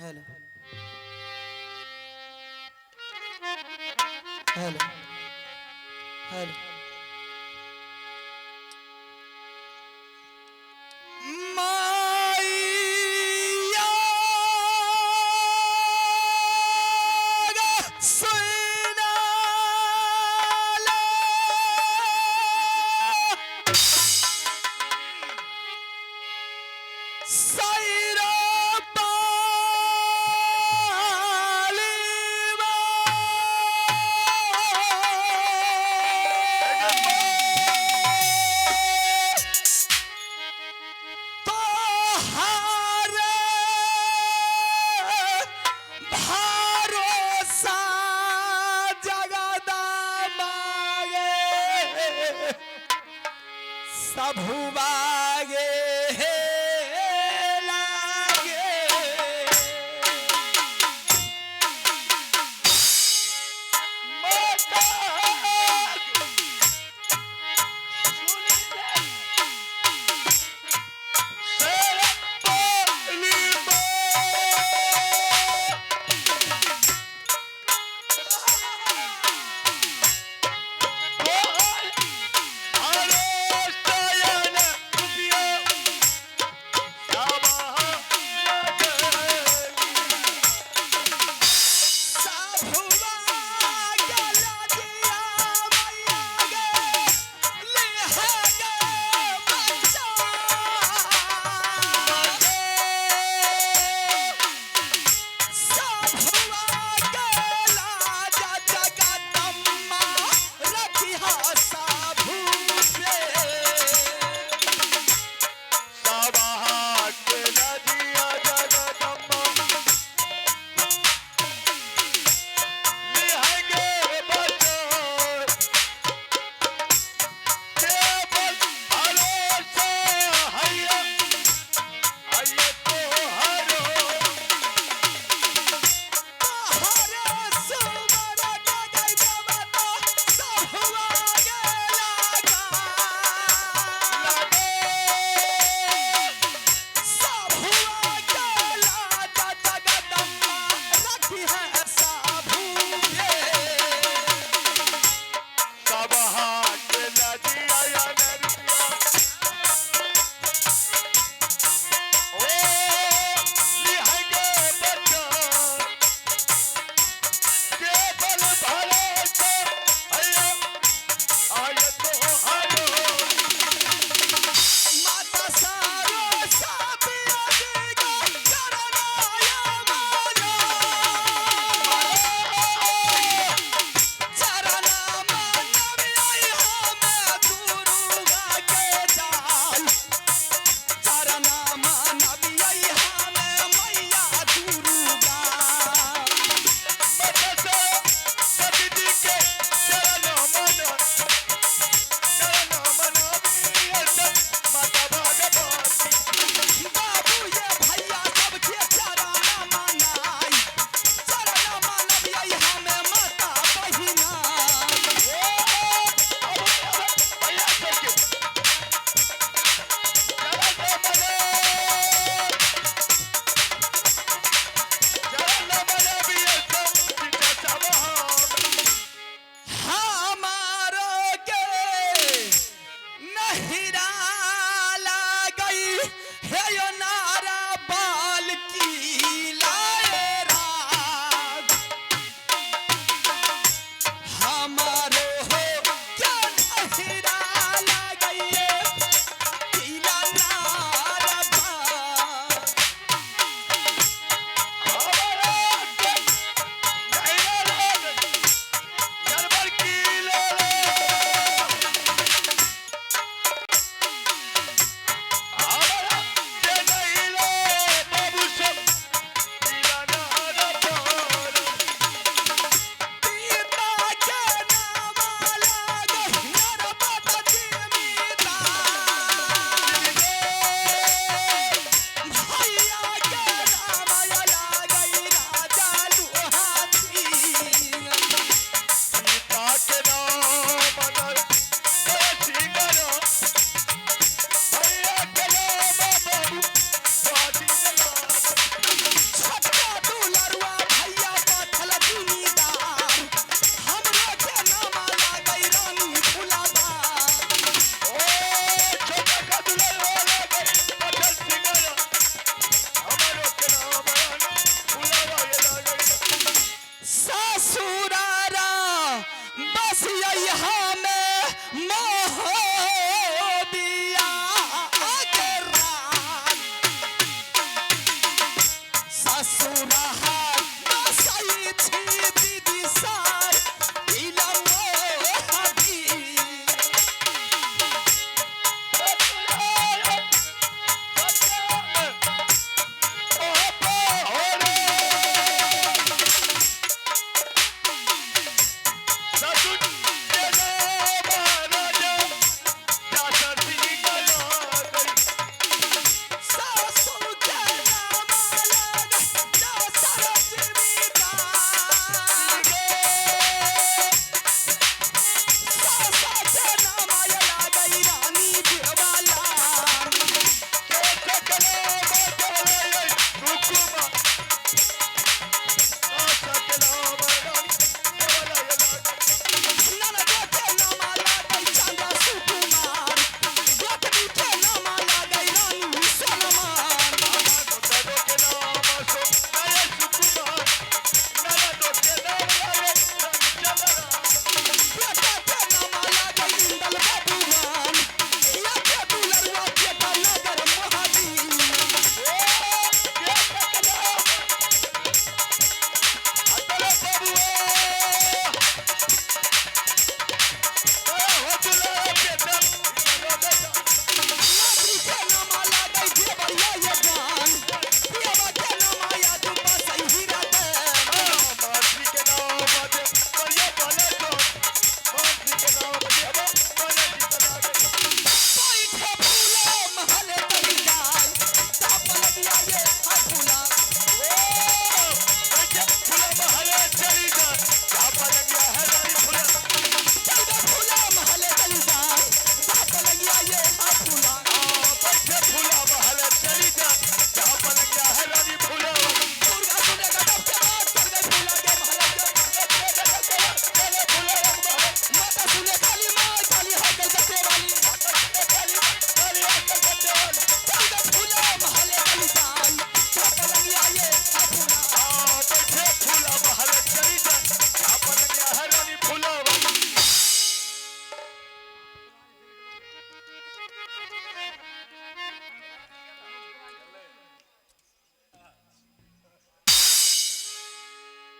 Hello hello hello माया सुना लो सैरा सबुबागे लागे मोटा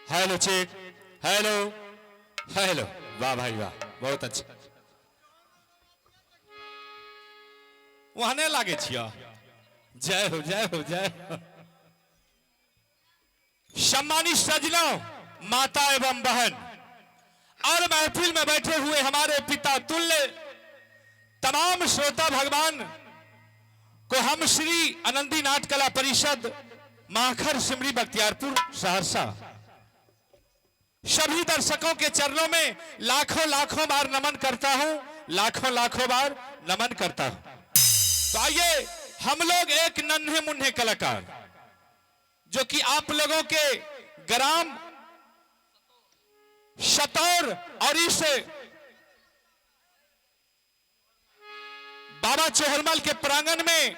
हेलो चेक, हेलो हेलो, वाह भाई वाह, बहुत अच्छा। वहां लागे छिया, जय हो जय हो जय हो। सम्मानित सज्जनों, माता एवं बहन और महफिल में बैठे हुए हमारे पिता तुल्य तमाम श्रोता भगवान को हम श्री आनंदी नाट कला परिषद माखर सिमरी बख्तियारपुर सहरसा सभी दर्शकों के चरणों में लाखों लाखों बार नमन करता हूं, लाखों लाखों बार नमन करता हूं। तो आइए हम लोग एक नन्हे मुन्ने कलाकार जो कि आप लोगों के ग्राम शतौर और इस बाबा चोहरमल के प्रांगण में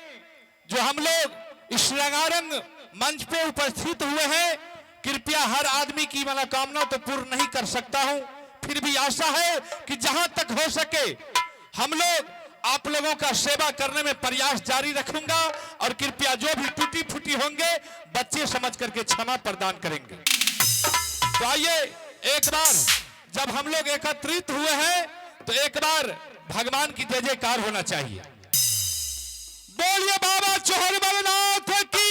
जो हम लोग इस रंगारंग मंच पे उपस्थित हुए हैं, कृपया हर आदमी की मनोकामना तो पूर्ण नहीं कर सकता हूं, फिर भी आशा है कि जहां तक हो सके हम लोग आप लोगों का सेवा करने में प्रयास जारी रखूंगा और कृपया जो भी टूटी फूटी होंगे बच्चे समझ करके क्षमा प्रदान करेंगे। तो आइए एक बार जब हम लोग एकत्रित हुए हैं तो एक बार भगवान की जय जयकार होना चाहिए। बोलिए बाबा चोहरमल नाथ की,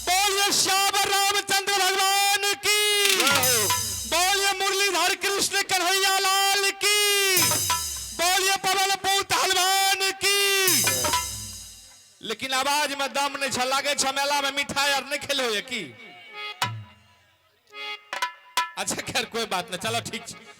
बोलिए श्याम रामचंद्र भगवान की, बोलिए मुरलीधर कृष्ण कन्हैया लाल की, बोलिए पवन पूत हलवान की। लेकिन आवाज में दम नहीं छ, लागे छ मेला में मिठाई और नहीं खेले हुए की। अच्छा खैर कोई बात नहीं, चलो ठीक है।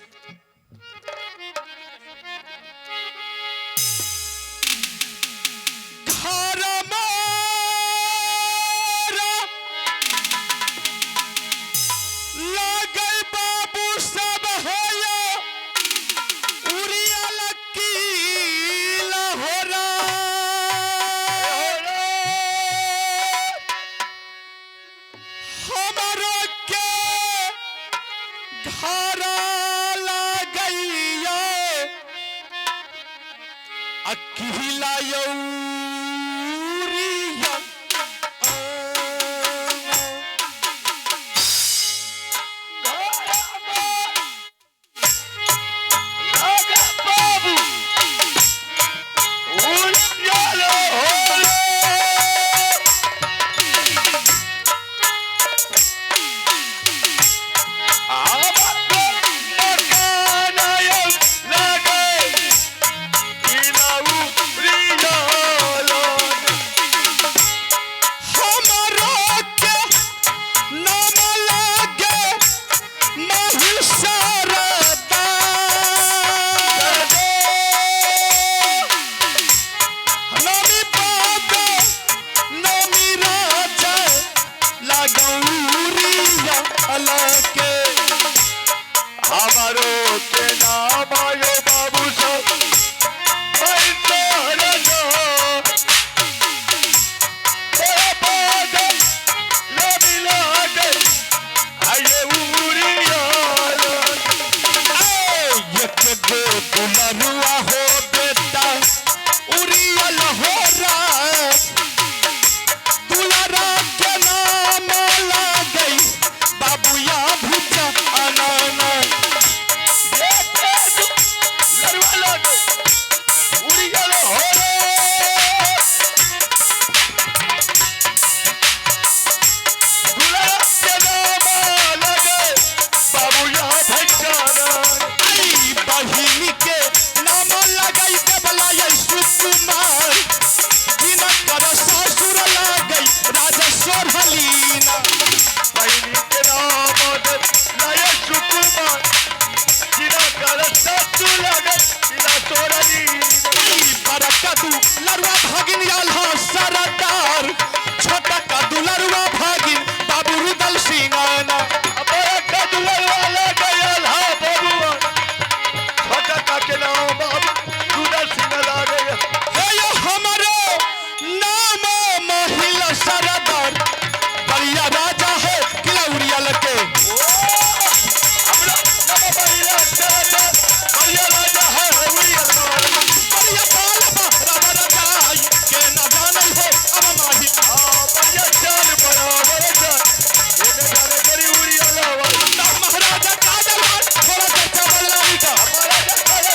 गौरिया अलके हमारो के नाम आयो बाबू सब मैं तोहरा नो तेरा पागल लबी लागे आये उरिया एक गो दुलरुआ हो बेटा उरिया लहोरा दुलरा के नाम लागे बाबूया भुजा अनाना लड़वा लागे उरिया लहोरे दुल्हा के नाम लागे बाबूया भैचाना आई बहिन के नाम लगाई के बलाय सुकुमार जिनकर ससुर लागई राजा सोरहलीना बहिनी के नाम नया सुकुमार जिना कर ससु लगे जिना सोरनी बरकदू लरुआ भागिन आल्हा सरदार छोटा का दुलरुआ भागिन बाबू रुदल सिंगाना अपरा कदुआ वाला गयल हा बबुआ छोटा का के नाम बाबू रुदल सिंह लागे हे यो हमारो नाम महिला सरदार बलिया राजा है किलौरिया लके हमरा नम बलिया चला बलिया राजा है उरिया बलिया पालबा राजा के न जानै हो अब माही बलिया चाल बराबर जा ये जाने करी उरिया लावा महाराजा काजलवार थोड़ा चर्चा बदलावी का हमारा काले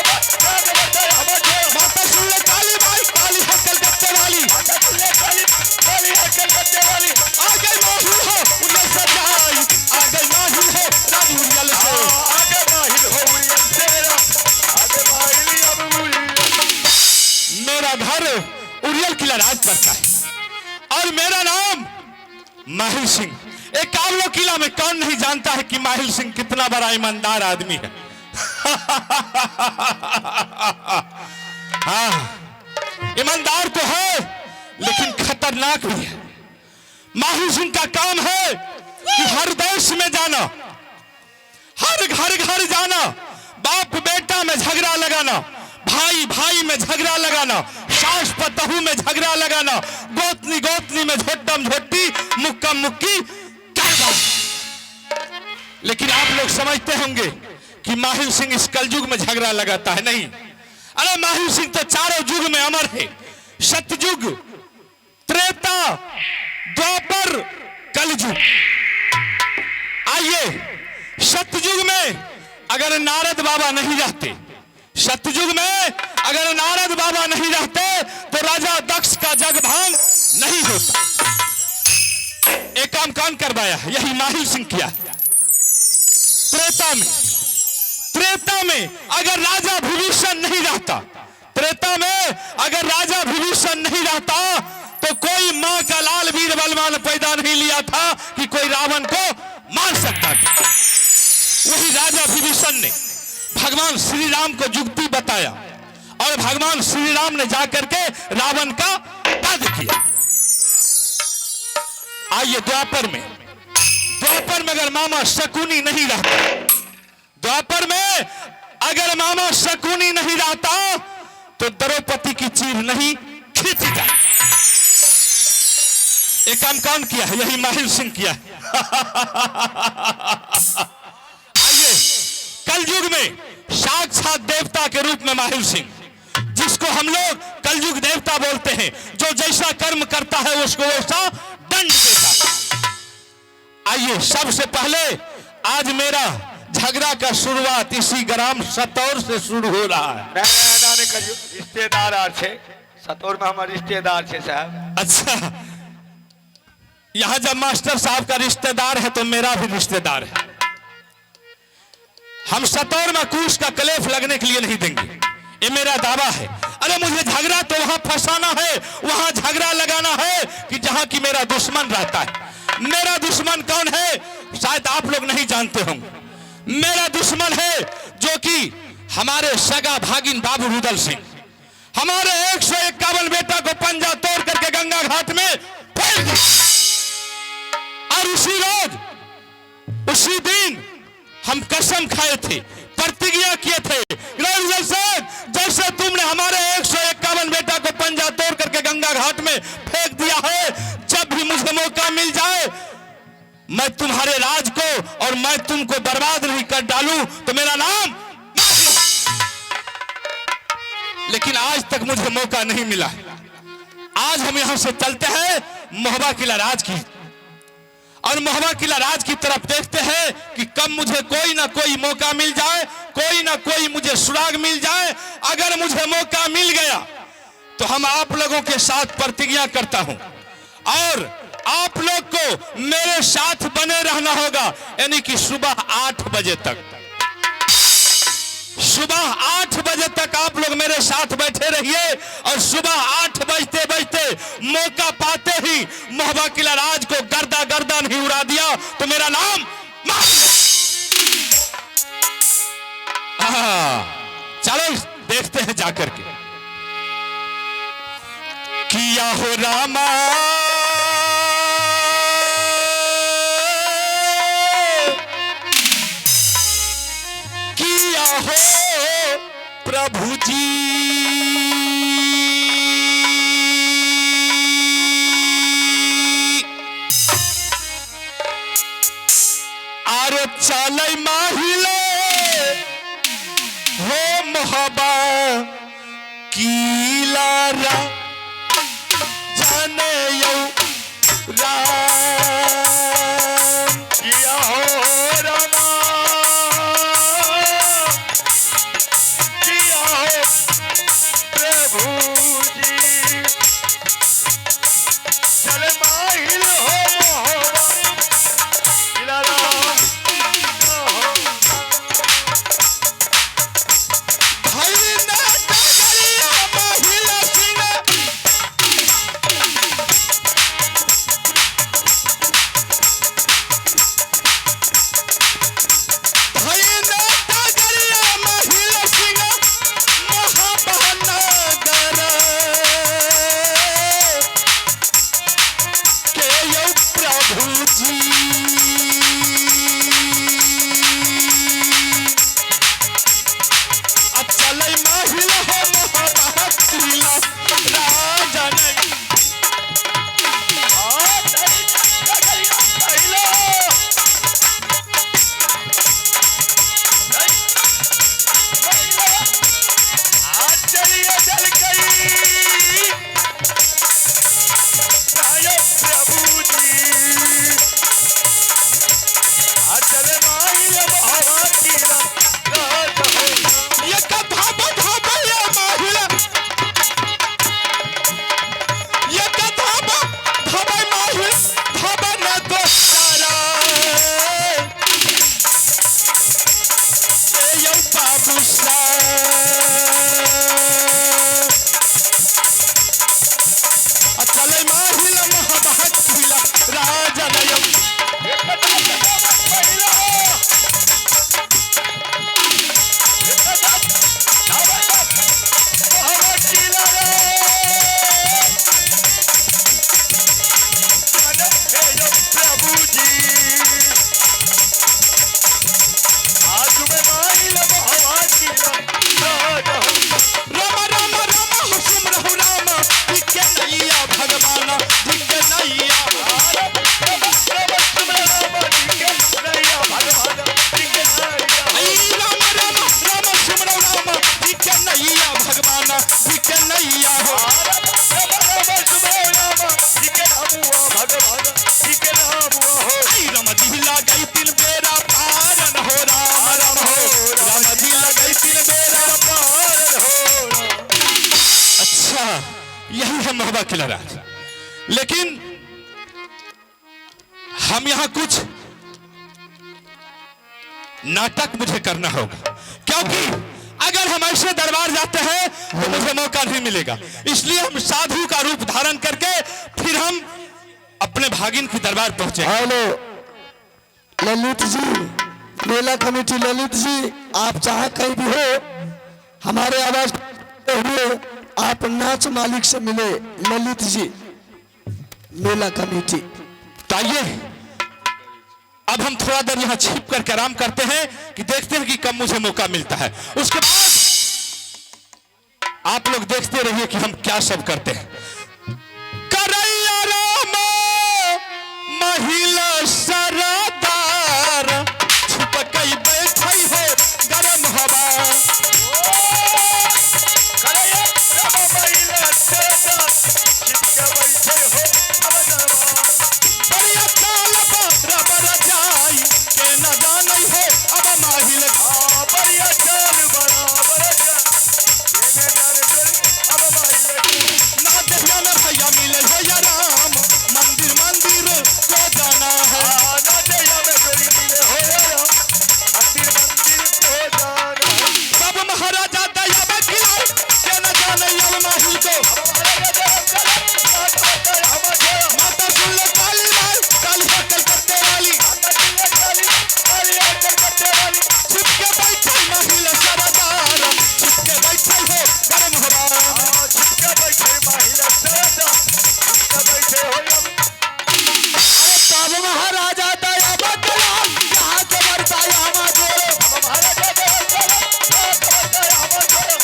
बच्चा हमारे माता सुन ले काली बाई काली हकल गत्ते वाली माता तुल्ले काली काली अकल बच्चे वाली आ गई माही हो उन्हें सजाई आ गई माही हो राजूरियल से आगे माहिल हो उरिया तेरा आगे माहिल अब उरिया मेरा घर उरियल किला राज करता है और मेरा नाम माहिल सिंह। एक कावलो किला में कौन नहीं जानता है कि माहिल सिंह कितना बड़ा ईमानदार आदमी है। हाँ ईमानदार तो है लेकिन खतरनाक भी है। माहिल सिंह का काम है कि हर देश में जाना, हर घर जाना, बाप बेटा में झगड़ा लगाना, भाई भाई में झगड़ा लगाना, सास पतहू में झगड़ा लगाना, गोतनी गोतनी में झोटम झोटी मुक्का मुक्की करना। लेकिन आप लोग समझते होंगे कि माहिल सिंह इस कलयुग में झगड़ा लगाता है। नहीं, अरे माहिल सिंह तो चारों युग में अमर है। सतयुग, त्रेता, द्वापर, कलयुग। आइए सतयुग में अगर नारद बाबा नहीं रहते, सतयुग में अगर नारद बाबा नहीं रहते तो राजा दक्ष का जगभान नहीं होता। एक काम कौन करवाया? यही माहिल सिंह किया। त्रेता में अगर राजा विभीषण नहीं रहता, त्रेता में अगर राजा विभीषण नहीं रहता तो कोई मां का लाल वीर बलवान पैदा नहीं लिया था कि कोई रावण को मार सकता था। वही राजा विभीषण ने भगवान श्री राम को युक्ति बताया और भगवान श्री राम ने जाकर के रावण का वध किया। आइए द्वापर में अगर मामा शकुनी नहीं रहता, द्वापर में अगर मामा शकुनी नहीं रहता तो द्रौपदी की चीर नहीं खींची जाती। एक काम कौन किया है? यही माहिल सिंह किया। आइए कलयुग में साक्षात देवता के रूप में माहिल सिंह, जिसको हम लोग कलयुग देवता बोलते हैं, जो जैसा कर्म करता है उसको वैसा दंड देता है। आइए सबसे पहले आज मेरा झगड़ा का शुरुआत इसी ग्राम सतौर से शुरू हो रहा है। नाने करियो रिश्तेदार आर छे सतौर में हमारे रिश्तेदार छे साहब। अच्छा, यहां जब मास्टर साहब का रिश्तेदार है तो मेरा भी रिश्तेदार है। हम सतौर में कूश का कलेफ लगने के लिए नहीं देंगे, ये मेरा दावा है। अरे मुझे झगड़ा तो वहां फंसाना है, वहां झगड़ा लगाना है कि जहां की मेरा दुश्मन रहता है। मेरा दुश्मन कौन है? शायद आप लोग नहीं जानते होंगे। मेरा दुश्मन है जो कि हमारे सगा भागिन बाबू रुदल सिंह, हमारे 151 बेटा को पंजा तोड़ करके गंगा घाट में फेंक दिया। और उसी रोज उसी दिन हम कसम खाए थे, प्रतिज्ञा किए थे, जैसे तुमने हमारे 151 बेटा को पंजा तोड़ करके गंगा घाट में फेंक दिया है, जब भी मुझे मौका मिल जाए मैं तुम्हारे राज को और मैं तुमको बर्बाद नहीं कर डालूं तो मेरा नाम। लेकिन आज तक मुझे मौका नहीं मिला। आज हम यहां से चलते हैं महोबा किला राज की, और महोबा किला राज की तरफ देखते हैं कि कब मुझे कोई ना कोई मौका मिल जाए, कोई ना कोई मुझे सुराग मिल जाए। अगर मुझे मौका मिल गया तो हम आप लोगों के साथ प्रतिज्ञा करता हूं, और आप लोग को मेरे साथ बने रहना होगा, यानी कि सुबह 8 बजे तक, सुबह 8 बजे तक आप लोग मेरे साथ बैठे रहिए। और सुबह 8 बजते बजते मौका पाते ही महोबा किला राज को गर्दा गर्दा नहीं उड़ा दिया तो मेरा नाम चलो देखते हैं जाकर के। किया हो रामा किया हो प्रभु जी, आरो चलै माहिले हो महोबा किला रा जाने यौ राम। किया हो रामा किया हो प्रभु जी, चले माहिल हो महोबा किला राम। भाई ने डगरिया महिला सिंह, भाई ने डगरिया महिला सिंह महोबा नगर के यौ प्रभु जी। अब चलै माहिल हो महोबा किला राजन। ये कथा बधाबा ये माहिला, ये कथा बधाबा माहिला धाबा न दोस्तारा ये यौ बाबू सा। चलै माहिला महोबा किला राजन यौ। प्रभु जी आज में माहिल महोबा किला राज हो। राम राम राम हुकुम रहु राम, धिके नैया भगवान धिके नैया। आई राम राम राम सुमरौ राम, धिके नैया भगवान धिके नैया हो। आई राम जी लगई तिल बेरा पारन हो, राम राम हो राम जी लगई तिल बेरा पारन हो। अच्छा यही है महोबा किला राज। लेकिन हम यहां कुछ नाटक मुझे करना होगा, क्योंकि अगर हम ऐसे दरबार जाते हैं तो मुझे मौका नहीं मिलेगा। इसलिए हम साधु का रूप धारण करके फिर हम अपने भागिन के दरबार पहुंचे। हेलो ललित जी, मेला कमेटी ललित जी, आप चाहे कहीं भी हो हमारे आवाज हुए आप नाच मालिक से मिले। ललित जी मेला कमेटी। तो आइए अब हम थोड़ा देर यहाँ छिप करके आराम करते हैं कि देखते हैं कि कब मुझे मौका मिलता है। उसके बाद आप लोग देखते रहिए कि हम क्या सब करते हैं। करैया राम महिला सरदार छिपकई बैठई हो गरम हवा। करैया राम महिला सरदार छिपके बैठे हो बढ़िया काल रबर जाई के न जानै हो अब माहिल। बढ़िया चाल बराबर जा ये डर अब माहिल ना देखना में भैया मिले हो या राम मंदिर मंदिर को जाना है। ना दया में गोरी मिले हो यार मंदिर मंदिर को जाना सब महाराजा दया में खिलाए के न जाने अब माहिल को। माता सुन ले काली माई काली होटल करते वाली छिपके बैठे महिल सरदार छिपके बैठे हो गरम हवा। तब महाराजा दया बदला यहाँ के बरसाया जोरो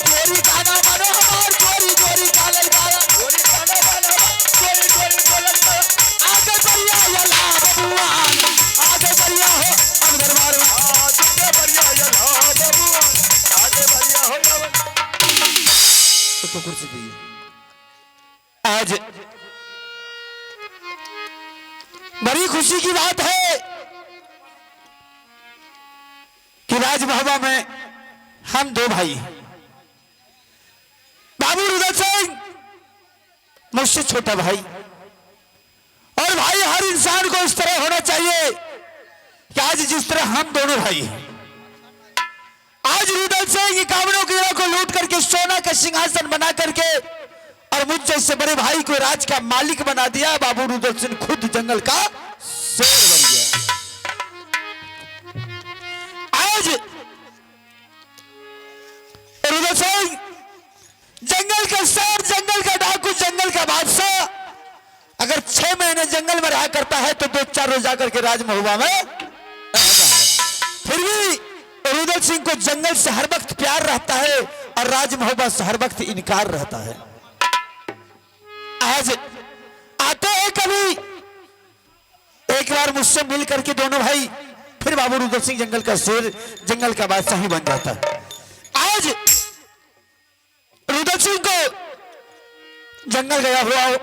गोरी गाना बनो हमार गोरी गोरी कालल बारा आगे बढ़िया यला बबुआन आगे बढ़िया हो अब दरबार में तो कुर्सी पे आज बड़ी खुशी की बात है कि राजमहबा में हम दो भाई बाबू रुदल सिंह मुझसे छोटा भाई और भाई हर इंसान को इस तरह होना चाहिए कि आज जिस तरह हम दोनों भाई हैं। आज रुदल सिंह इक्यावनों किला को लूट करके सोना का सिंहासन बना करके और मुझ जैसे बड़े भाई को राज का मालिक बना दिया। बाबू रुदल सिंह खुद जंगल का शेर बन गया। आज रुदल सिंह जंगल का शेर जंगल का डाकू जंगल का बादशाह अगर 6 महीने जंगल में रहा करता है तो 2-4 रोज जाकर के राजमहबा में रहता है। फिर भी रुदल सिंह को जंगल से हर वक्त प्यार रहता है और राजमहबा से हर वक्त इनकार रहता है। आज आते हैं कभी एक बार मुझसे मिल करके दोनों भाई फिर बाबू रुदल सिंह जंगल का शेर जंगल का बादशाह ही बन जाता है। आज रुदल सिंह को जंगल गया हुआ हो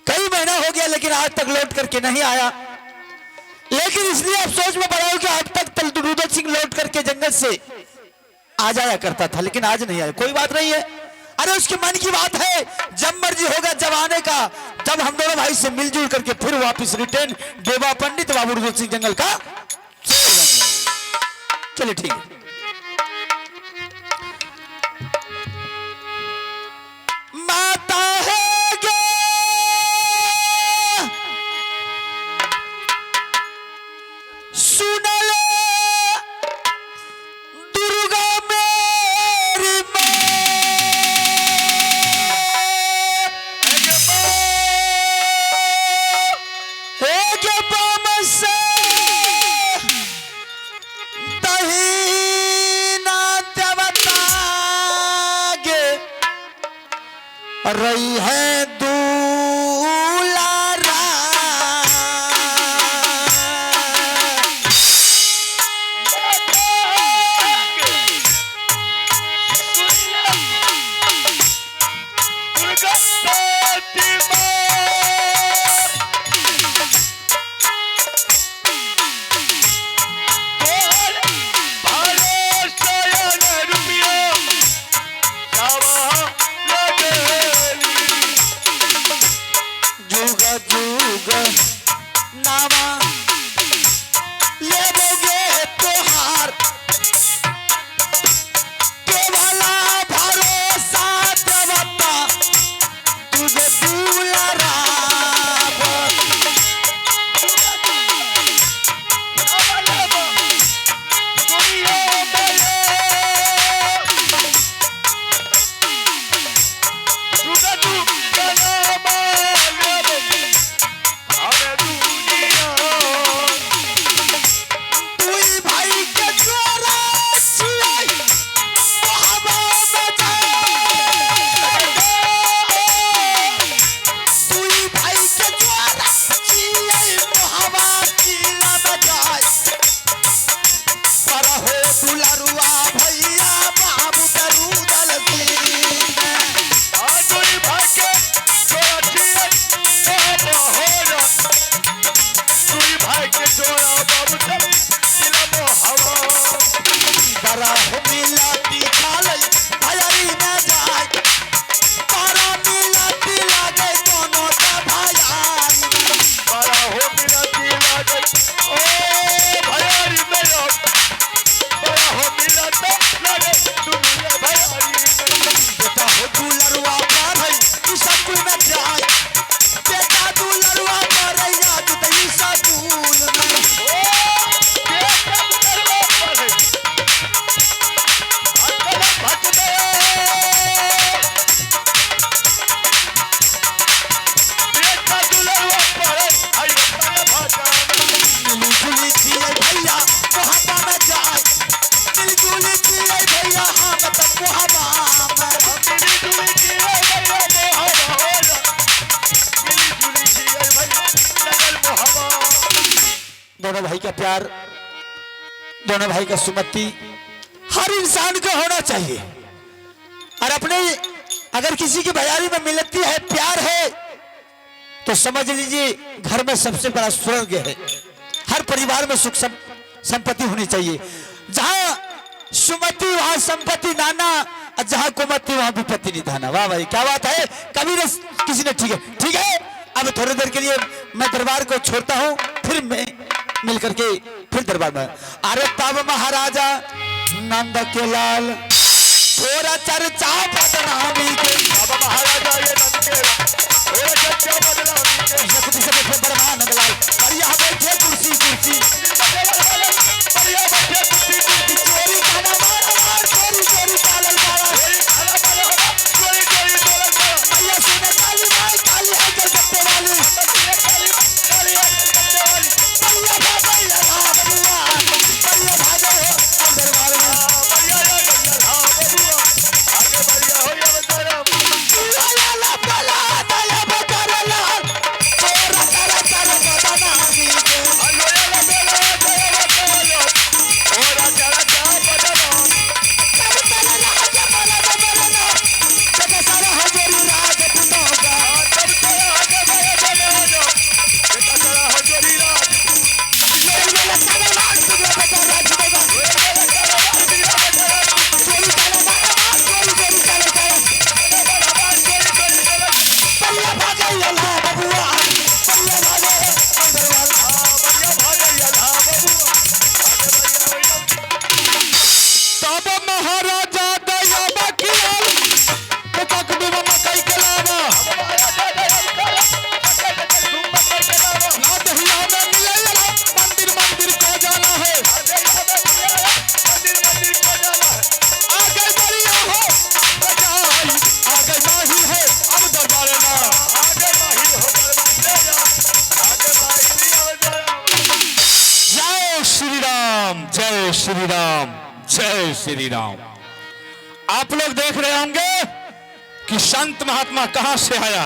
कई महीना हो गया लेकिन आज तक लौट करके नहीं आया। लेकिन इसलिए अफसोस में पड़ा हूं कि अब तक रुदल सिंह लौट करके जंगल से आ जाया करता था लेकिन आज नहीं आया। कोई बात नहीं है, अरे उसके मन की बात है। जब मर्जी होगा जब आने का जब हम दोनों भाई से मिलजुल करके फिर वापस रिटर्न देवा पंडित बाबू रुदल सिंह जंगल का शेर बन गया। चलिए ठीक है। माता है सुन ले दुर्गा मेरी माँ एक बम से दहीना देवता गे रही है दूलारा रुपया जोड़ा बाबू सब दिल मोहब्बत बड़ा हो मिलाती खाले भयारी में जाए बड़ा मिलाती लागे दोनों का भयारी बड़ा हो मिलाती लागे ओ भयारी में लोग बड़ा हो मिलाता लागे दुनिया भयारी बेटा हो दुलरुआ पर है ईसा तू में जाए बेटा दुलरुआ पर है याद दई सा दूल में ओ बेटा दुलरुआ पर है अकल भट दे बेटा दुलरुआ पर है आई अकल भाषा मिली जुली थी भैया मोहब्बत में जाए मिली जुली थी भैया हम तक मोहब्बत में मिली जुली की भैया मोहब्बत मिली जुली की भैया नगल मोहब्बत दोनों भाई का प्यार दोनों भाई का सुमति हर इंसान को होना चाहिए और अपने अगर किसी की भैयारी में मिलती है प्यार है तो समझ लीजिए घर में सबसे बड़ा स्वर्ग है हर परिवार में सुख संपत्ति होनी चाहिए जहां सुमति वहां संपत्ति नाना और जहां कुमति वहां विपत्ति निधाना वाह भाई क्या बात है कभी ने किसी ने ठीक है अब थोड़ी देर के लिए मैं दरबार को छोड़ता हूं फिर मैं मिल करके फिर दरबार में अरे तब महाराजा नंद के लाल थोड़ा चर्चा बदनामी के बाबा महाराजा ये नंद के थोड़ा चर्चा बदनामी के जगत से बैठे परमानंद लाल बढ़िया बैठे कुर्सी कुर्सी बढ़िया बैठे कुर्सी कुर्सी चोरी खाना मार चोरी चोरी पालन मारा चोरी खाना मारो चोरी चोरी डोलर मारो भैया सुने काली माई काली है कलकत्ते वाली ये काली काली कत्ते वाली भैया बाबा लगा बबुआ भैया भागे हो दरबार में बढ़िया या गंगा हां बबुआ आगे बढ़िया हो या बचारा ला ला बला दया बचारा लाल थोड़ा चर्चा बदनामी के अलोया लगेला जया बचालो थोड़ा चर्चा बदनामी तब तेरा आगे भया बनानो बेटा तेरा हो जोरी राज तब महाराजा दया बकियाल तो तकदीर में कई कलावा ना दहिया में मिले मंदिर मंदिर को जाना है आगे बढ़िया हो बजाई आगे नहीं है अब दरबार ना जय श्री राम जय श्री राम जय श्री राम। आप लोग देख रहे होंगे कि संत महात्मा कहां से आया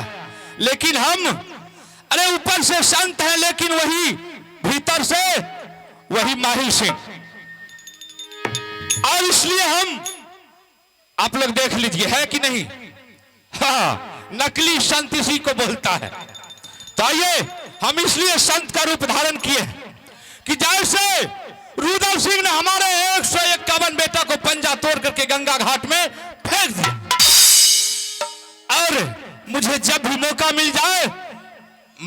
लेकिन हम अरे ऊपर से संत है लेकिन वही भीतर से वही माहिल सिंह और इसलिए हम आप लोग देख लीजिए है कि नहीं हाँ नकली संत इसी को बोलता है। तो आइए हम इसलिए संत का रूप धारण किए कि जैसे रुदल सिंह ने हमारे 151 बेटा को पंजा तोड़ करके गंगा घाट में फेंक दिया और मुझे जब भी मौका मिल जाए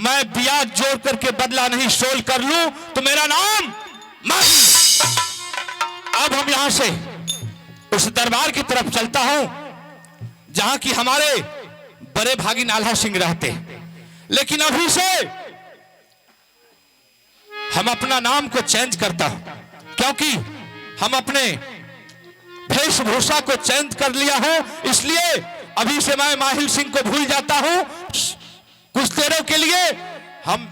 मैं ब्याज जोड़ करके बदला नहीं सोल कर लूं तो मेरा नाम माही। अब हम यहां से उस दरबार की तरफ चलता हूं जहां की हमारे बड़े भागी नाल्हा सिंह रहते लेकिन अभी से हम अपना नाम को चेंज करता हूं क्योंकि हम अपने वेशभूषा को चेंज कर लिया हूं इसलिए अभी से मैं माहिल सिंह को भूल जाता हूं। कुछ देरों के लिए हम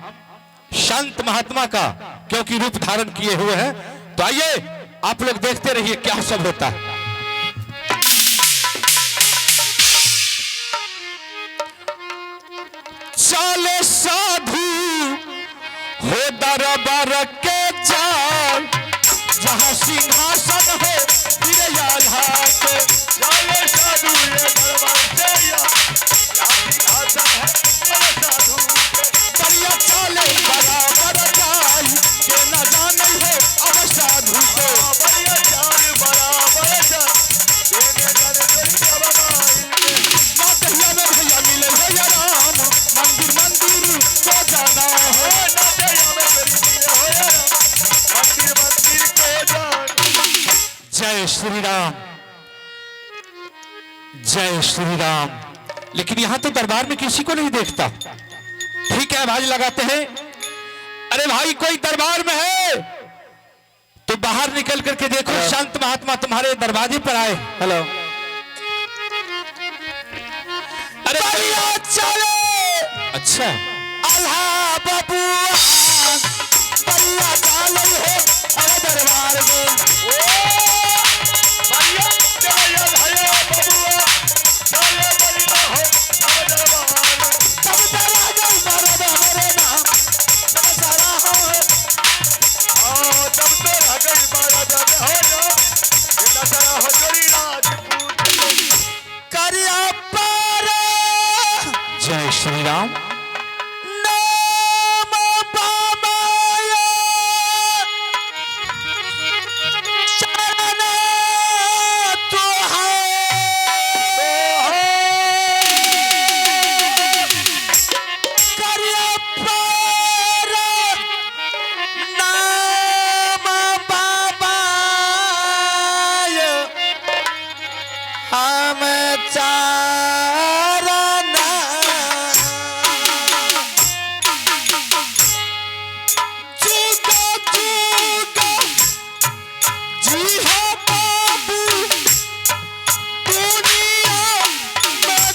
संत महात्मा का क्योंकि रूप धारण किए हुए हैं। तो आइए आप लोग देखते रहिए क्या सब होता है। चाले साधु हो दरबार के जाए जहां सिंहासन हो बिरयाल्हा के चाले साधु ये दरबार से या सिंहासन है साधु बढ़िया चाले बराबर जाए के श्री राम, जय श्री राम। लेकिन यहां तो दरबार में किसी को नहीं देखता। ठीक है, आवाज लगाते हैं। अरे भाई, कोई दरबार में है तो बाहर निकल करके देखो। संत महात्मा तुम्हारे दरवाजे पर आए। हेलो। अरे चले अच्छा, अल्लाह बबुआ बल्ला डालो हो अरे दरबार में। भैया चले भैया बबुआ चले बलिया हो अब दरबार तब तेरा जल मरद हमारे नाम तब सारा हो। तब तो रह गई मारा जाने हो ना इतना सारा हो जोड़ी राजपूत करिया पार जय श्री राम। नाम बाबाया शरण करिया पार नाम बाबाया हम चारण जुगा जुगा जी हो बाबू दुनिया में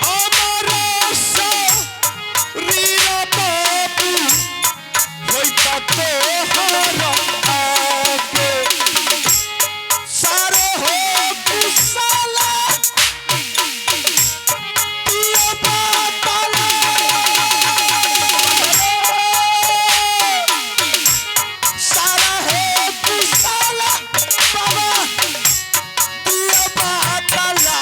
हमारा शरीर बाबू होइता तोहरा आगे सारे हो कुशला पिया बातला सारा हो कुशला बाबा पिया बातला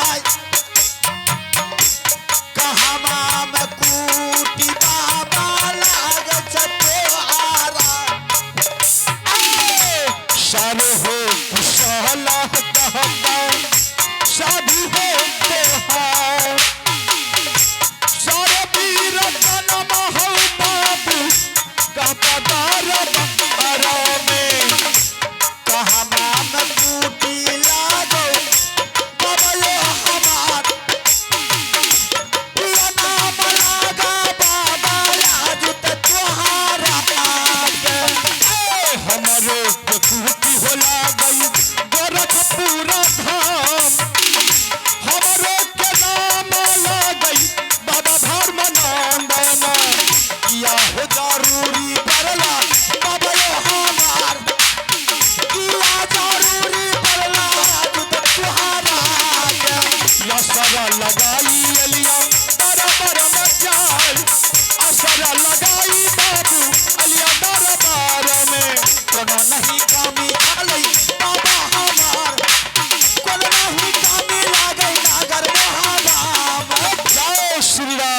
कहमा में कूटी बाबा लाग चतोहारा सारे हो कुशला कहता शादी हो तोहार। सारे वीर जन्म हो बाबू कहता दरबार में। कहमा में कूटी लागो बाबा यो हमार पिया नाम लागा बाबा लाज तोहारा आगे। हमारे प्रकृति होला गई गोरखपुर धाम। हमारे के नाम ला गई बाबा धर्म नंदन। किया हो जरूरी पड़ला बाबा यो हमार किया जरूरी पड़ला लाज तोहारा आगे। असर लगाई अलिया दरबार में जाए। असर लगाई बाबू अलिया दरबार में। कोनो नहीं कामी आलई बाबा हमार कोनो नहीं कामी लागई नागर महाराम। जय श्री राम।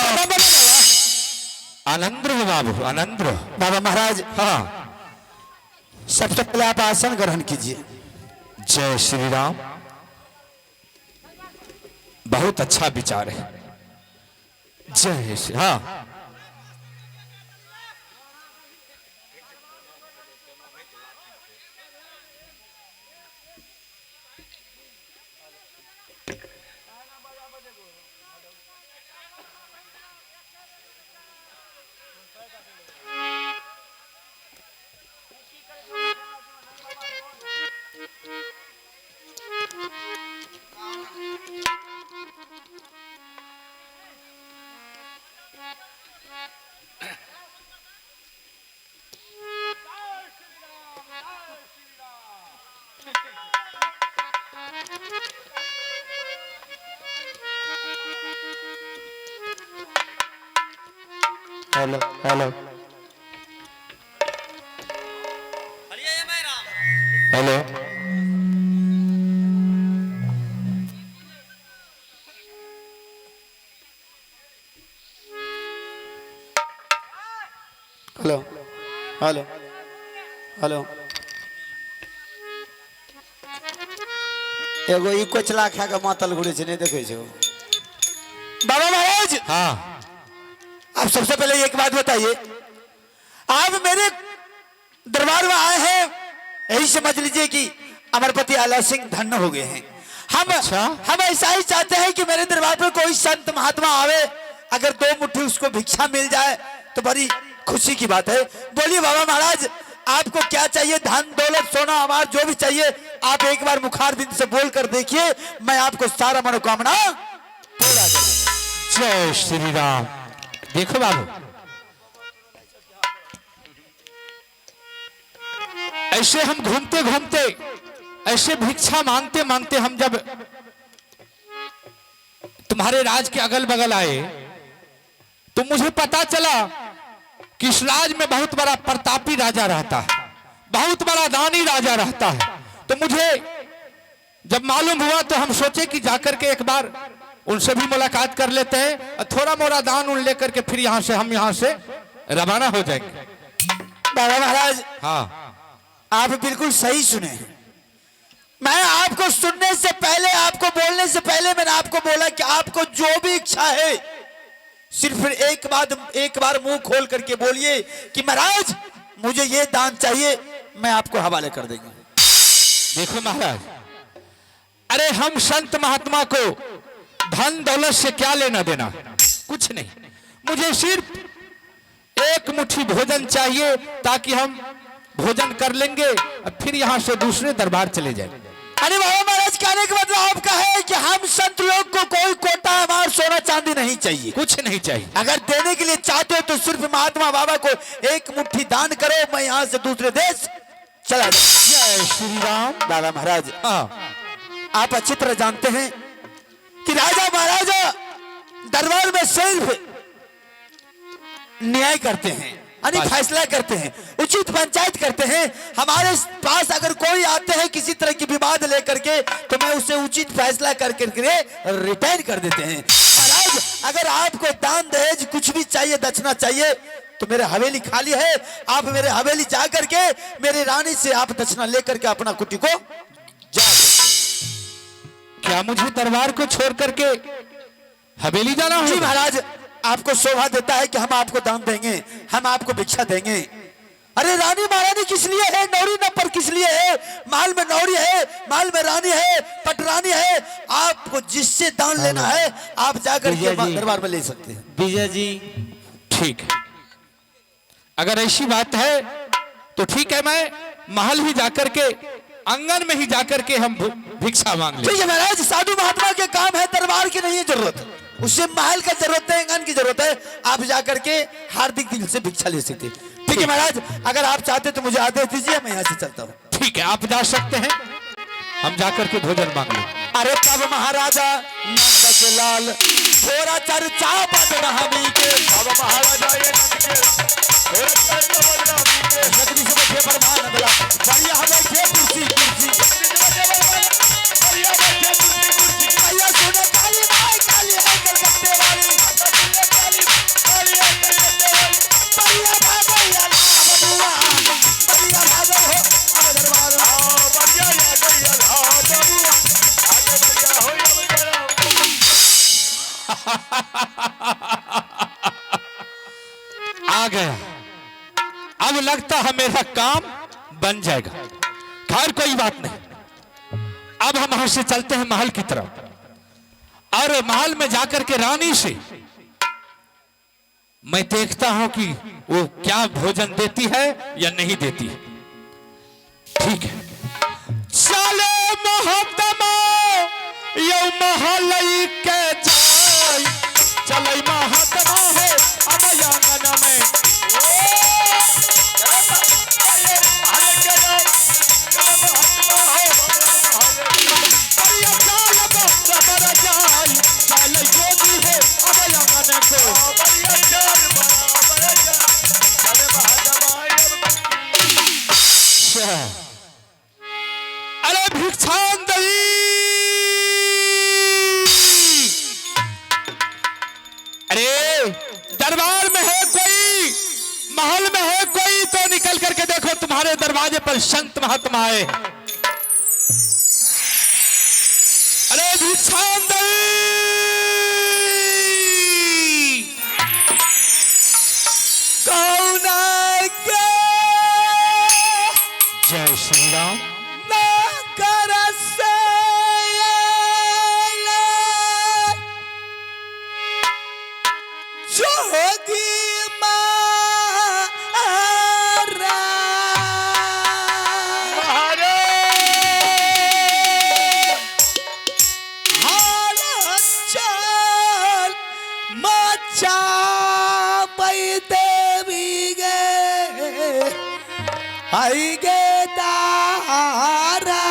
आनंद रहो बाबू, आनंद रहो। बाबा महाराज हाँ, सबसे पहले आप आसन ग्रहण कीजिए। जय श्री राम। बहुत अच्छा विचार है। जय श्री हाँ। Hello hello hello. Hello hello hello. एगो ई कोचला खा के मातल घुरे छै, नहीं देखे छो बाबा महाराज। हाँ, आप सबसे पहले एक बात बताइए, आप मेरे दरबार में आए हैं, यही समझ लीजिए कि अमरपति आला सिंह धन्य हो गए हैं। हम ऐसा ही चाहते हैं कि मेरे दरबार पर कोई संत महात्मा आवे, अगर 2 मुट्ठी उसको भिक्षा मिल जाए तो बड़ी खुशी की बात है। बोलिए बाबा महाराज, आपको क्या चाहिए? धन दौलत सोना अमार जो भी चाहिए, आप एक बार मुखार बिंद से बोल कर देखिए, मैं आपको सारा मनोकामना पूरा करूंगा। जय श्री राम। देखो बाबू, ऐसे हम घूमते घूमते, ऐसे भिक्षा मांगते मांगते हम जब तुम्हारे राज के अगल बगल आए तो मुझे पता चला कि इस राज में बहुत बड़ा प्रतापी राजा रहता है, बहुत बड़ा दानी राजा रहता है। तो मुझे जब मालूम हुआ तो हम सोचे कि जाकर के एक बार उनसे भी मुलाकात कर लेते हैं और थोड़ा मोड़ा दान उन लेकर के फिर हम यहाँ से रवाना हो जाएंगे। बाबा महाराज, हाँ, आप बिल्कुल सही सुने हैं। मैं आपको सुनने से पहले, आपको बोलने से पहले मैंने आपको बोला कि आपको जो भी इच्छा है सिर्फ एक बार मुंह खोल करके बोलिए कि महाराज मुझे ये दान चाहिए, मैं आपको हवाले कर देंगे। देखो महाराज, अरे हम संत महात्मा को धन दौलत से क्या लेना देना, कुछ नहीं। मुझे सिर्फ एक मुट्ठी भोजन चाहिए ताकि हम भोजन कर लेंगे और फिर यहाँ से दूसरे दरबार चले जाएंगे। अरे बाबा महाराज, कहने का मतलब आपका है कि हम संत लोग को कोई कोटा हमार सोना चांदी नहीं चाहिए, कुछ नहीं चाहिए। अगर देने के लिए चाहते हो तो सिर्फ महात्मा बाबा को एक मुट्ठी दान करो, मैं यहाँ से दूसरे देश चला जाऊं। जय श्री राम। बाबा महाराज, हाँ, आप अच्छी तरह जानते हैं कि राजा महाराजा दरबार में सिर्फ न्याय करते हैं, यानी फैसला करते हैं, उचित पंचायत करते हैं। हमारे पास अगर कोई आते हैं किसी तरह की विवाद लेकर के तो मैं उसे उचित फैसला करके रिटर्न कर देते हैं। महाराज, अगर आपको दान दहेज कुछ भी चाहिए, दक्षिणा चाहिए, तो मेरे हवेली खाली है, आप मेरे हवेली जा करके मेरे रानी से आप दक्षिणा लेकर के अपना कुटी को जा सकते। क्या मुझे दरबार को छोड़ करके हवेली जाना जी है? महाराज, आपको शोभा देता है कि हम आपको दान देंगे, हम आपको भिक्षा देंगे। अरे रानी महारानी किस लिए है, नौरी नपर किस लिए है? महल में नौरी है, महल में रानी है, पटरानी है। आपको जिससे दान लेना है आप जाकर के दरबार में ले सकते हैं। विजय जी, ठीक है, अगर ऐसी बात है तो ठीक है, मैं महल ही जाकर के, आंगन में ही जाकर के हम भिक्षा मांग ले। ठीक है महाराज, साधु महात्मा के काम है, दरबार की नहीं है जरूरत, उससे महल का जरूरत है, आंगन की जरूरत है। आप जाकर के हार्दिक दिल से भिक्षा ले सकते हैं। ठीक है महाराज, अगर आप चाहते तो मुझे आदेश दीजिए, मैं यहाँ से चलता हूँ। ठीक है, आप जा सकते हैं, हम जाकर के भोजन मांग लें। अरे तब महाराजा नंद के लाल थोड़ा चर्चा बदन हमी के, अब महाराजा ये नंद के थोड़ा चर्चा बदन हमी के, नगरी से बैठे परमानंद लाल, बढ़िया बैठे कुर्सी कुर्सी, बढ़िया बैठे कुर्सी कुर्सी, भैया सुने काली माई काली है कलकत्ते वाली, काली काली है कलकत्ते वाली, बढ़िया भागैया बबुआ, बढ़िया भागो हो अब दरबार में। बढ़िया या बढ़िया हाँ बबुआ, आगे बढ़िया हो या बढ़िया। आ गया, अब लगता है मेरा काम बन जाएगा। खैर कोई बात नहीं, अब हम यहां से चलते हैं महल की तरफ, और महल में जाकर के रानी से मैं देखता हूं कि वो क्या भोजन देती है या नहीं देती है। ठीक है, चले महात्मा यो महल के जाय, चले महात्मा है अब आंगन में, अरे भिक्षांदयी, अरे दरबार में है कोई, महल में है कोई तो निकल करके देखो, तुम्हारे दरवाजे पर संत महात्मा आए। अरे भिक्षांदयी, कौन जोगी मारा हालत चल मचा देवी गे आई गे दारा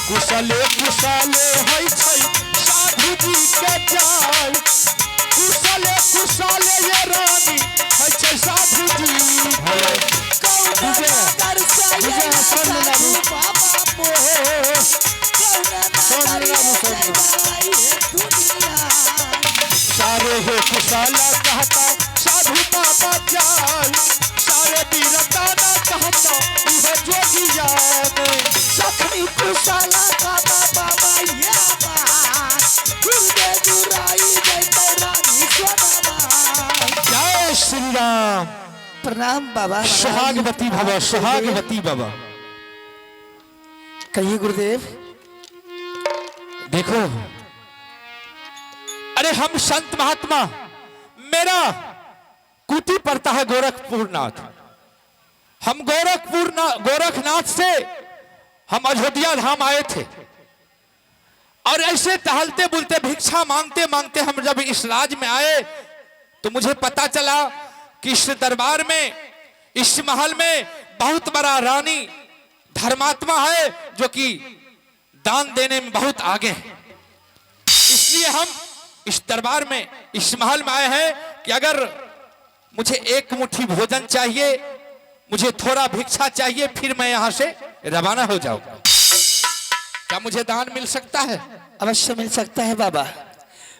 कुशले कुशले होइ छै साधु जी के जाय कुशले कुशले ये रानी होइ छै साधु जी सारे हो कुशला कहता साधु बाबा जाय सारे वीरता ना कहता इह जोगिया सखनी कुशला कहता बाबा या बात गुरुदे दुराई जय रानी सोनामा जय श्री राम। प्रणाम बाबा। सुहागवती भव सुहागवती बाबा। कहिए गुरुदेव। देखो अरे हम संत महात्मा मेरा कुटी पड़ता है गोरखपुरनाथ। हम गोरखनाथ से हम अयोध्या धाम आए थे और ऐसे टहलते बुलते भिक्षा मांगते मांगते हम जब इस राज में आए तो मुझे पता चला कि इस दरबार में इस महल में बहुत बड़ा रानी धर्मात्मा है जो कि दान देने में बहुत आगे है। इसलिए हम इस दरबार में इस महल में आए हैं कि अगर मुझे एक मुट्ठी भोजन चाहिए मुझे थोड़ा भिक्षा चाहिए फिर मैं यहां से रवाना हो जाऊंगा। क्या मुझे दान मिल सकता है? अवश्य मिल सकता है बाबा।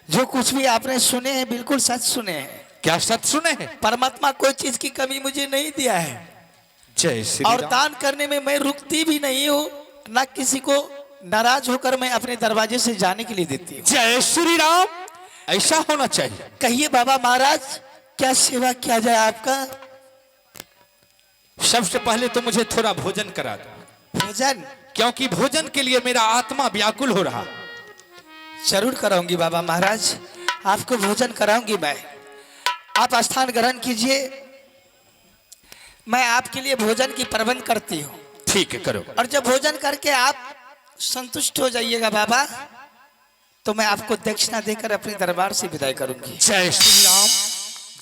जो कुछ भी आपने सुने हैं बिल्कुल सच सुने हैं। क्या सच सुने हैं? परमात्मा कोई चीज की कमी मुझे नहीं दिया है। जय श्री और राम। दान करने में मैं रुकती भी नहीं हूँ ना किसी को नाराज होकर मैं अपने दरवाजे से जाने के लिए देती हूँ। जय श्री राम। ऐसा होना चाहिए। कहिए बाबा महाराज क्या सेवा किया जाए आपका? सबसे पहले तो मुझे थोड़ा भोजन करा दो। भोजन? क्योंकि भोजन के लिए मेरा आत्मा व्याकुल हो रहा। जरूर कराऊंगी बाबा महाराज, आपको भोजन कराऊंगी मैं। आप स्थान ग्रहण कीजिए, मैं आपके लिए भोजन की प्रबंध करती हूँ। ठीक है करो। और जब भोजन करके आप संतुष्ट हो जाइएगा बाबा तो मैं आपको दक्षिणा देकर अपने दरबार से विदाई करूंगी। जय श्री राम।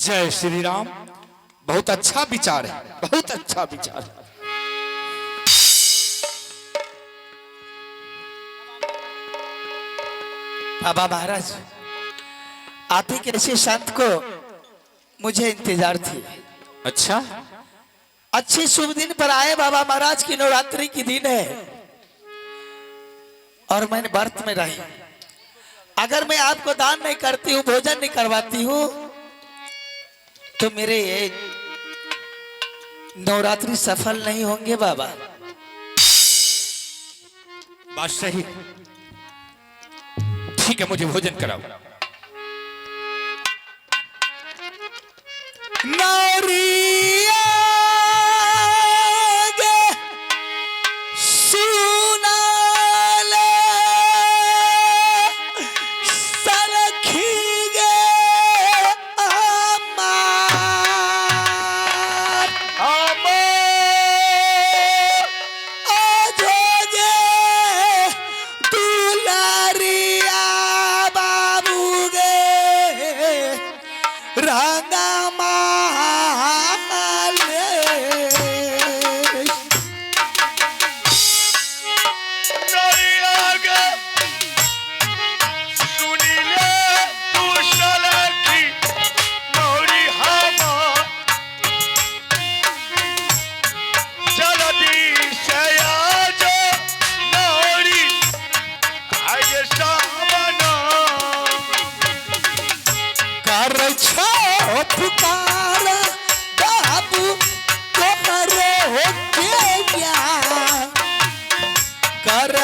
जय श्री राम। बहुत अच्छा विचार है, बहुत अच्छा विचार है। बाबा महाराज आप ही के ऐसे संत को मुझे इंतजार थी। अच्छा अच्छे शुभ दिन पर आए बाबा महाराज की नवरात्रि की दिन है। और मैंने व्रत में रही। अगर मैं आपको दान नहीं करती हूँ, भोजन नहीं करवाती हूँ, तो मेरे ये नवरात्रि सफल नहीं होंगे बाबा। बात सही। ठीक है, मुझे भोजन कराओ। नौरिया गे सुना ले सनखी गे अमार अजोगे दुलारिया बाबू गे रंगा पुकार बाबू तोहरे हो गया कर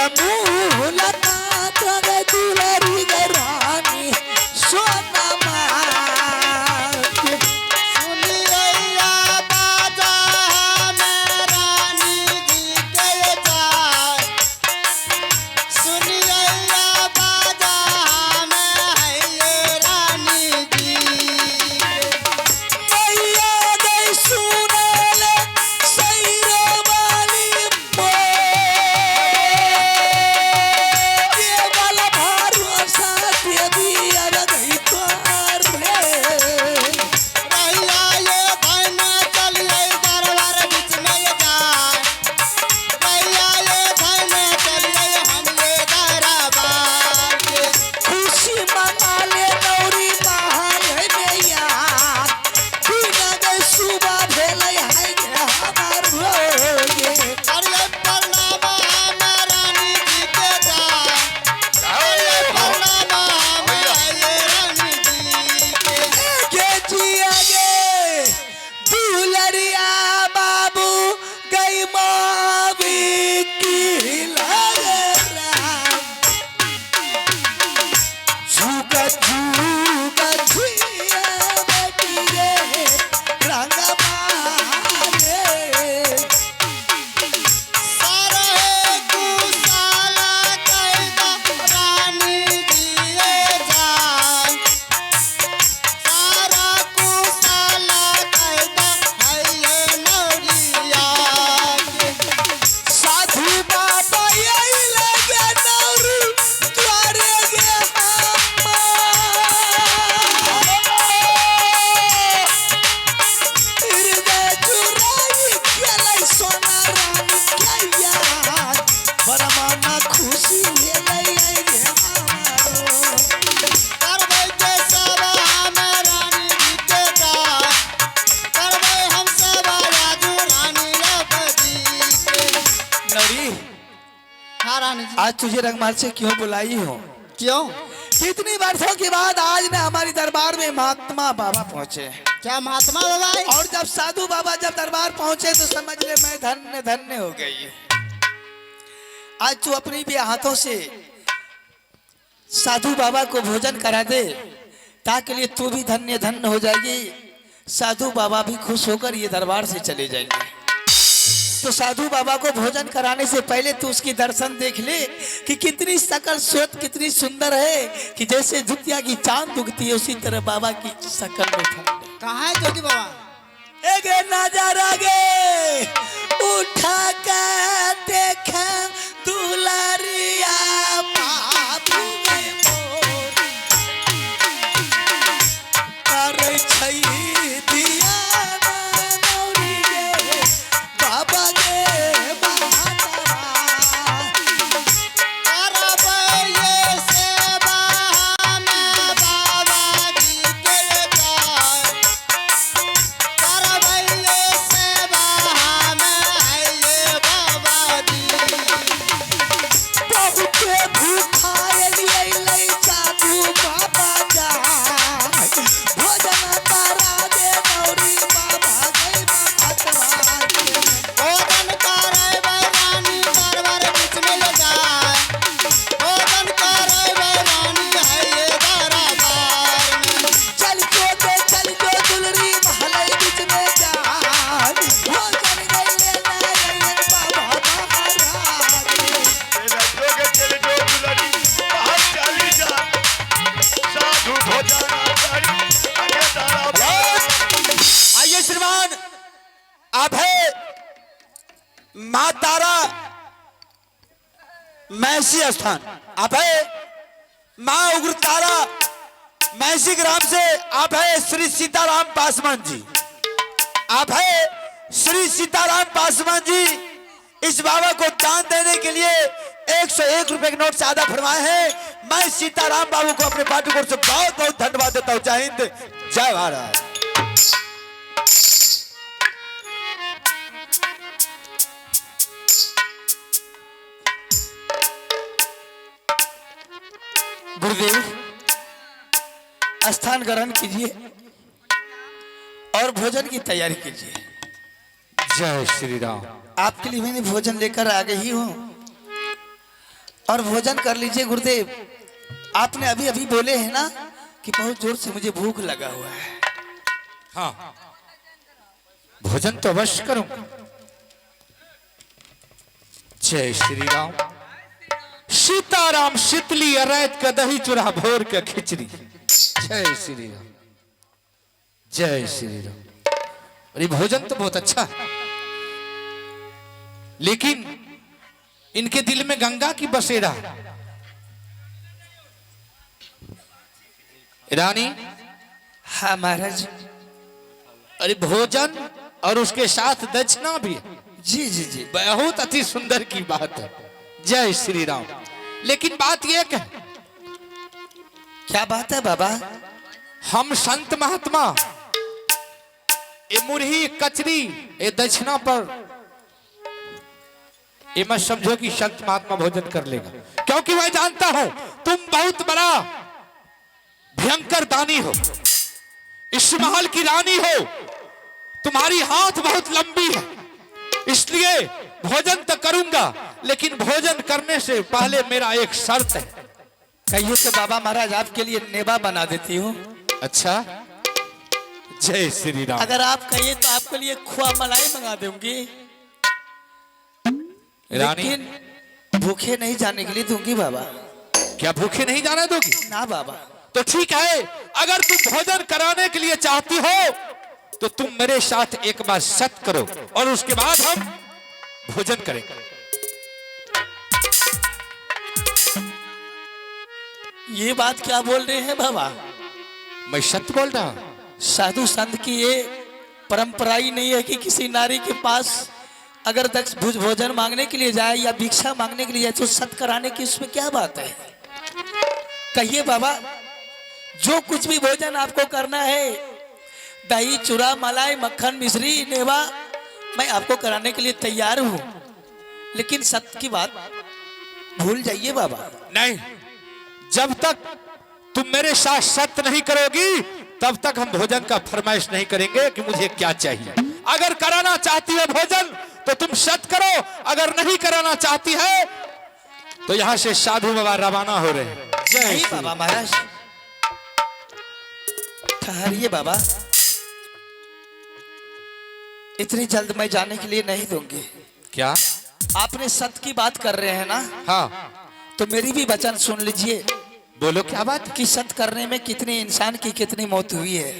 मुलाकात गे दुलारी गे रानी सोनमा सुनिया बाजा में रानी जी के जाए सुनिया बाजा में है ये रानी जी आज तुझे रंगमाल से क्यों बुलाई हो? क्यों? कितनी वर्षों के बाद आज ने हमारी दरबार में महात्मा बाबा पहुंचे। क्या महात्मा बाबा? और जब साधु बाबा जब दरबार पहुंचे तो समझ ले मैं धन्य धन्य हो गई। आज तू अपनी भी हाथों से साधु बाबा को भोजन करा दे, ताकि लिए तू भी धन्य धन्य हो जाएगी, साधु बाबा भी खुश होकर ये दरबार से चले जाएंगे। तो साधु बाबा को भोजन कराने से पहले तू उसकी दर्शन देख ले कि कितनी शकल सूरत कितनी सुंदर है, कि जैसे दुतिया की चांद उगती है उसी तरह बाबा की शकल में ठंड। कहाँ है ज्योति बाबा? एगे नजर गे उठा के देखा दुलारिया बाबू गे मोर करे छई दिया नौरी गे बाबा गे बहादुरा करबै ये सेवा में बाबा जी के जाय, करबै ये सेवा में ये बाबा जी। बहुत माँ तारा मैसी स्थान, आप है माँ उग्र तारा मैसी ग्राम से, आप है श्री सीताराम पासवान जी, आप है श्री सीताराम पासवान जी। इस बाबा को दान देने के लिए 101 रुपए के नोट से आधा फरमाए हैं। मैं सीताराम बाबू को अपने पार्टी से बहुत बहुत धन्यवाद देता हूं। जय हिंद, जय भारत। गुरुदेव स्थान ग्रहण कीजिए और भोजन की तैयारी कीजिए। जय श्री राम। आपके लिए मैंने भोजन लेकर आ गई हूँ और भोजन कर लीजिए। गुरुदेव आपने अभी अभी बोले हैं ना कि बहुत जोर से मुझे भूख लगा हुआ है। हाँ, भोजन तो अवश्य करूंगा। जय श्री राम। सीताराम शीतली अरैत का दही चूरा भोर का खिचड़ी। जय श्री राम, जय श्री राम। अरे भोजन तो बहुत अच्छा है, लेकिन इनके दिल में गंगा की बसेरा है। रानी। हाँ महाराज। अरे भोजन और उसके साथ दक्षिणा भी है। जी जी जी, बहुत अति सुंदर की बात है। जय श्री राम। लेकिन बात यह है, क्या बात है बाबा? हम संत महात्मा ये मुरही कचरी ये दक्षिणा पर ये मत समझो कि संत महात्मा भोजन कर लेगा, क्योंकि मैं जानता हूं तुम बहुत बड़ा भयंकर दानी हो, इस महल की रानी हो, तुम्हारी हाथ बहुत लंबी है, इसलिए भोजन तो करूंगा, लेकिन भोजन करने से पहले मेरा एक शर्त है। कहिए तो बाबा महाराज, आपके लिए नेवा बना देती हूँ। अच्छा, जय श्री राम। अगर आप कहिए तो आपके लिए खोआ मलाई मंगा दूंगी, रानी। लेकिन भूखे नहीं जाने के लिए दूंगी बाबा। क्या भूखे नहीं जाना दोगी? ना बाबा। तो ठीक है, अगर तुम भोजन कराने के लिए चाहती हो तो तुम मेरे साथ एक बार सत्य करो और उसके बाद हम भोजन करेंगे। ये बात क्या बोल रहे हैं बाबा? मैं सत्य बोल रहा हूं। साधु संत की ये परंपरा ही नहीं है कि किसी नारी के पास अगर दक्ष भोजन मांगने के लिए जाए या भिक्षा मांगने के लिए जाए तो सत्य कराने की उसमें क्या बात है? कहिए बाबा, जो कुछ भी भोजन आपको करना है, दही चूरा मलाई मक्खन मिश्री नेवा, मैं आपको कराने के लिए तैयार हूं, लेकिन सत्य की बात भूल जाइए बाबा। नहीं, जब तक तुम मेरे साथ सत्य नहीं करोगी तब तक हम भोजन का फरमाइश नहीं करेंगे कि मुझे क्या चाहिए। अगर कराना चाहती है भोजन तो तुम सत्य करो, अगर नहीं कराना चाहती है तो यहां से साधु बाबा रवाना हो रहे हैं। नहीं बाबा महाराज, ठहरिए बाबा, इतनी जल्द मैं जाने के लिए नहीं दूंगी। क्या आपने सत्य की बात कर रहे हैं ना? हाँ, तो मेरी भी वचन सुन लीजिए। बोलो क्या बात? कि सत्य करने में कितने इंसान की कितनी मौत हुई है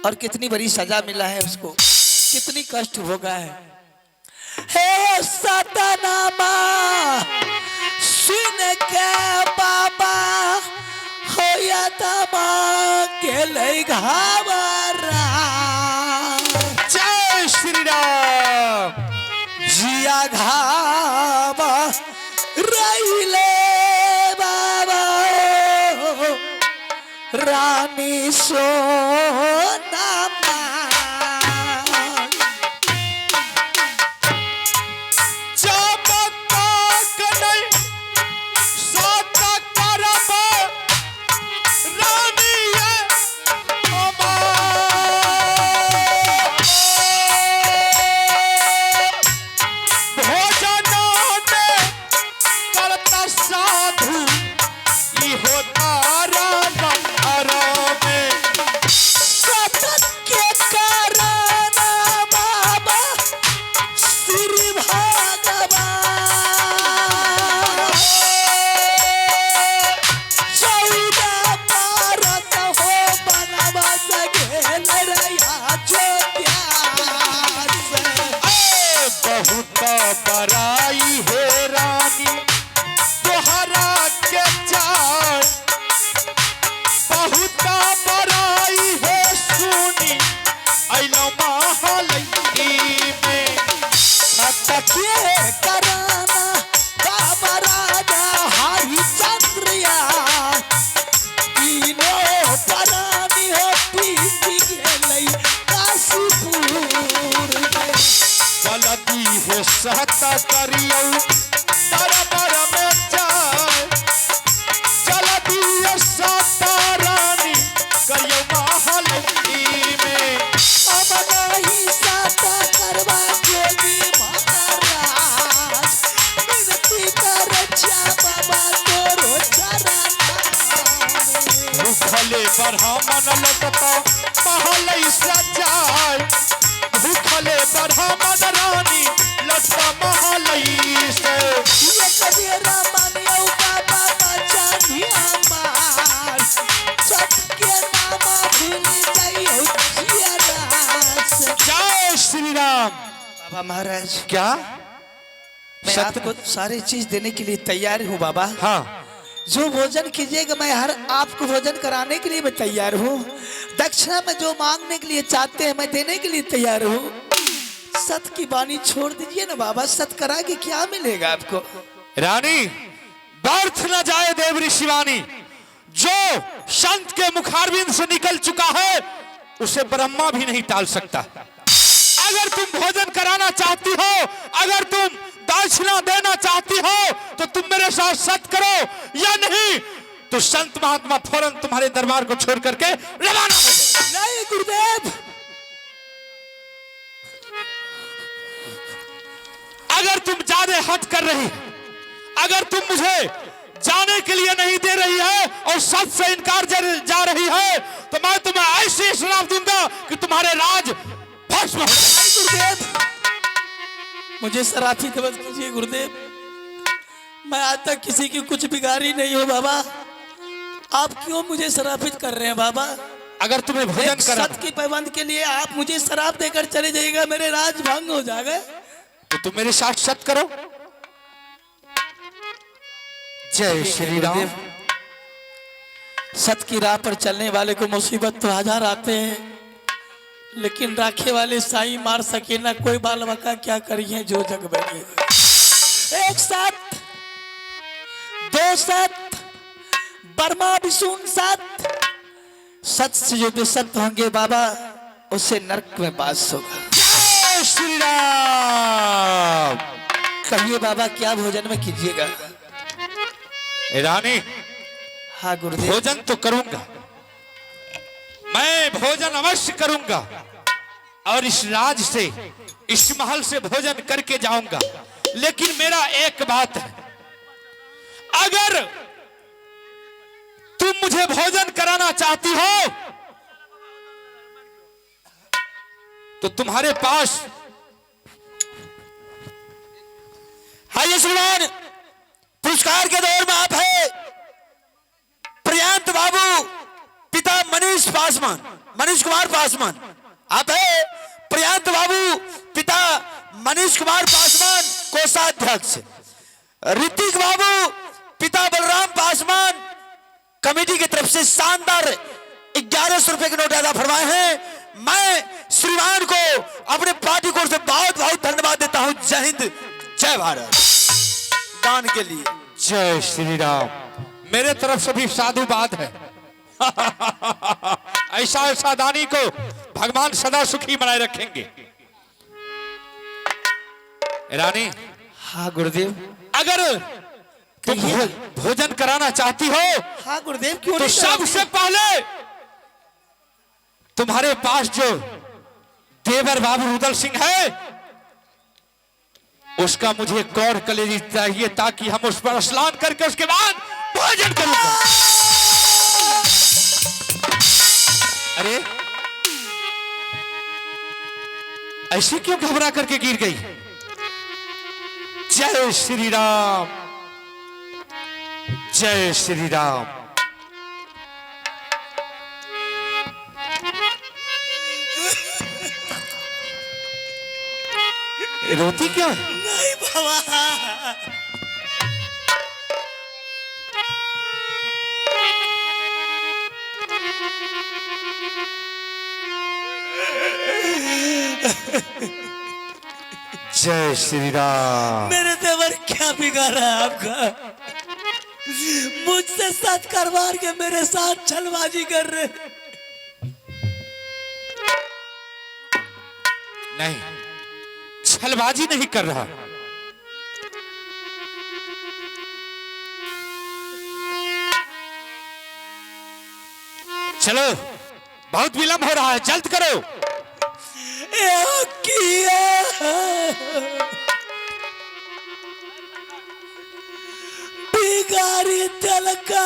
और कितनी बड़ी सजा मिला है उसको, कितनी कष्ट भोगा है। हे सतनामा सुन के बाबा हो या तमा के ले घावरा। जय श्री राम। जिया घावा रहिले बाबा रानी सोना के कराना बाबा राजा हरिचंद्रिया तीनों परानी हो पीती गेलई काशीपुर में जलती है सहता करियो दरबार में जाए जलती है सहता रानी करियो महल में अब नहीं साता करवा जोगी महाराज विनती कर रक्षा बाबा तोरो चरण भूखले ब्राह्मण लटता महल सजाए भूखले ब्राह्मण रानी लटता महल से ये कबीरा मानियो बाबा बचा धिया मार सबके नामा भूल जाइयो जियादास जय श्री राम। बाबा महाराज क्या मैं आपको सारी चीज देने के लिए तैयार हूँ बाबा हाँ जो भोजन कीजिएगा मैं हर आपको भोजन कराने के लिए मैं तैयार हूँ दक्षिणा में जो मांगने के लिए चाहते हैं मैं देने के लिए तैयार हूँ सत की वाणी छोड़ दीजिए ना बाबा सत करा के क्या मिलेगा आपको रानी व्यर्थ न जाए देवरी शिवानी जो संत के मुखारबिंद से निकल चुका है उसे ब्रह्मा भी नहीं टाल सकता। अगर तुम भोजन कराना चाहती हो अगर तुम दक्षिणा देना चाहती हो तो तुम मेरे साथ सत करो या नहीं तो संत महात्मा फौरन तुम्हारे दरबार को छोड़ करके रवाना हो जाए। नहीं गुरुदेव अगर तुम ज्यादा हट कर रही अगर तुम मुझे जाने के लिए नहीं दे रही है और सच से इनकार जा रही है तो मैं तुम्हें ऐसे श्राप दूंगा कि तुम्हारे राज भस्म हो जाए। गुरुदेव मुझे शराफित मत कीजिए गुरुदेव मैं आज तक किसी की कुछ बिगाड़ी नहीं हूँ बाबा आप क्यों मुझे शराफित कर रहे हैं बाबा अगर तुम्हें भोजन एक करा सत की पाबंद के लिए आप मुझे शराब देकर चले जाइएगा मेरे राज भंग हो जाएगा तो तुम मेरे साथ सत करो। जय श्री राम। सत की राह पर चलने वाले को मुसीबत तो हजार आते हैं लेकिन राखे वाले साई मार सके ना कोई बाल बका क्या करिए जो जग बैठे एक साथ दो साथ बर्मा विसून साथ सत से जो बेसत होंगे बाबा उसे नरक में बास होगा। जय श्री राम। कहिए बाबा क्या भोजन में कीजिएगा। रानी हाँ गुरुदेव भोजन तो करूंगा मैं भोजन अवश्य करूंगा और इस राज से इस महल से भोजन करके जाऊंगा लेकिन मेरा एक बात है अगर तुम मुझे भोजन कराना चाहती हो तो तुम्हारे पास हाय श्रीमान पुरस्कार के दौर में आप है प्रियांत बाबू पिता मनीष कुमार पासवान आप है प्रियांत बाबू पिता मनीष कुमार पासवान कोषाध्यक्ष ऋतिक बाबू पिता बलराम पासवान कमेटी की तरफ से शानदार 1100 रुपए के नोट अदा फरमाए हैं। मैं श्रीमान को अपने पार्टी कोर से बहुत बहुत धन्यवाद देता हूं। जय हिंद जय भारत दान के लिए। जय श्री राम। मेरे तरफ से भी साधुवाद है ऐसा दानी को भगवान सदा सुखी बनाए रखेंगे। रानी हाँ गुरुदेव अगर तुम भोजन कराना चाहती हो हाँ गुरुदेव क्यों तो नहीं सबसे पहले तुम्हारे पास जो देवर बाबू रुदल सिंह है उसका मुझे गौर कलेजी चाहिए ताकि हम उस पर स्नान करके उसके बाद भोजन करूंगा। अरे ऐसे क्यों घबरा करके गिर गई। जय श्री राम जय श्री राम। रोती क्या नहीं बाबा जय श्री राम। मेरे देवर क्या बिगाड़ा है आपका? मुझसे साथ करवार के मेरे साथ छलबाजी कर रहे। नहीं, छलबाजी नहीं कर रहा। चलो, बहुत विलंब हो रहा है, जल्द करो। किया बिगाड़ी तलका